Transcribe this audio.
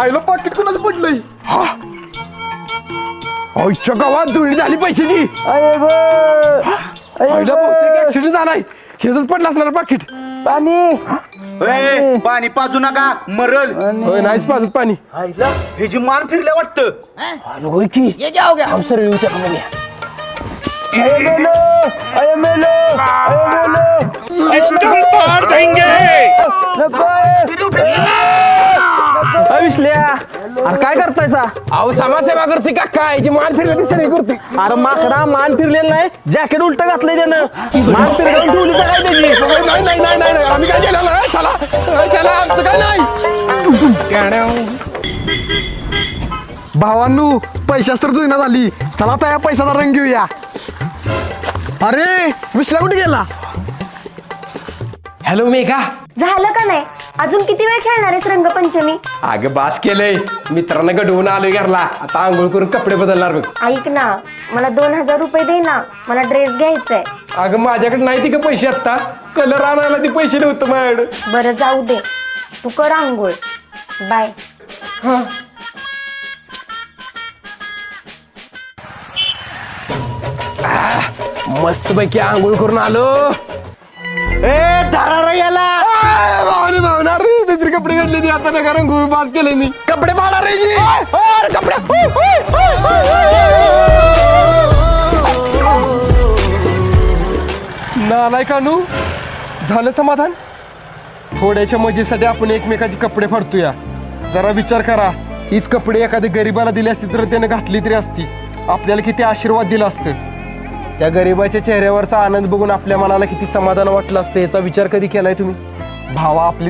आईला पाकिट कोणाचं पडलंय? हा आईच्या गावात जुळणी झाली पैशाची. आईला बहुतेक ऍक्सिडेंट झालाय. हेच पडलं असणार पाकिट. पाणी पाजू नका मरल. होय नाहीच पाजत पाणी. आईला हे जी मान फिरल्या वाटतं. होय की सर सिस्टम पार विश्ल्या अरे काय करताय सा? अहो समाजसेवा करते का काय? जी मान फिरली ती सगळी करते. अरे माकडा मान फिरलेलं नाही, जॅकेट उलट घातलंय त्यानं. मान फिरवून ठेवली तर काय त्याची? नाही नाही नाही नाही आम्ही काय केलं नाही. चला चला आमचं काय नाही. भावांनो पैशाच तर जुळणा झाली. चला आता या पैशाचा रंग घेऊया. अरे विश्ल्या कुठे गेला? हॅलो मेघा. झालं का नाही? अजून किती वेळ खेळणार आहेस रंगपंचमी? अगं बास केलंय. मित्रांना गडवून आलोय घरला. आता आंघोळ करून कपडे बदलणार बघ. ऐक ना, मला 2000 रुपये दे ना, मला ड्रेस घ्यायचाय. अगं माझ्याकडे नाही ती का पैसे आता. कलर आणायला ती पैसे नव्हतं माझ्याकडे. बरं जाऊ दे, तू कर आंघोळ. बाय. मस्त पैकी आंघोळ करून आलो. भावने भावना रे दुसरी कपडे घातले ती आता नका रंगू बास केले मी. कपडे पाडा रे जी. कपडे नालाय कानू. झालं समाधान? थोड्याशा मजेसाठी आपण एकमेकाचे कपडे फाडतोया. जरा विचार करा, हीच कपडे एखाद्या गरीबाला दिली असती तर त्याने घातली तरी असती. आपल्याला किती आशीर्वाद दिला असतं. त्या गरीबाच्या चेहऱ्यावरचा आनंद बघून आपल्या मनाला किती समाधान वाटलं असतं याचा विचार कधी केलाय तुम्ही? भावा आपली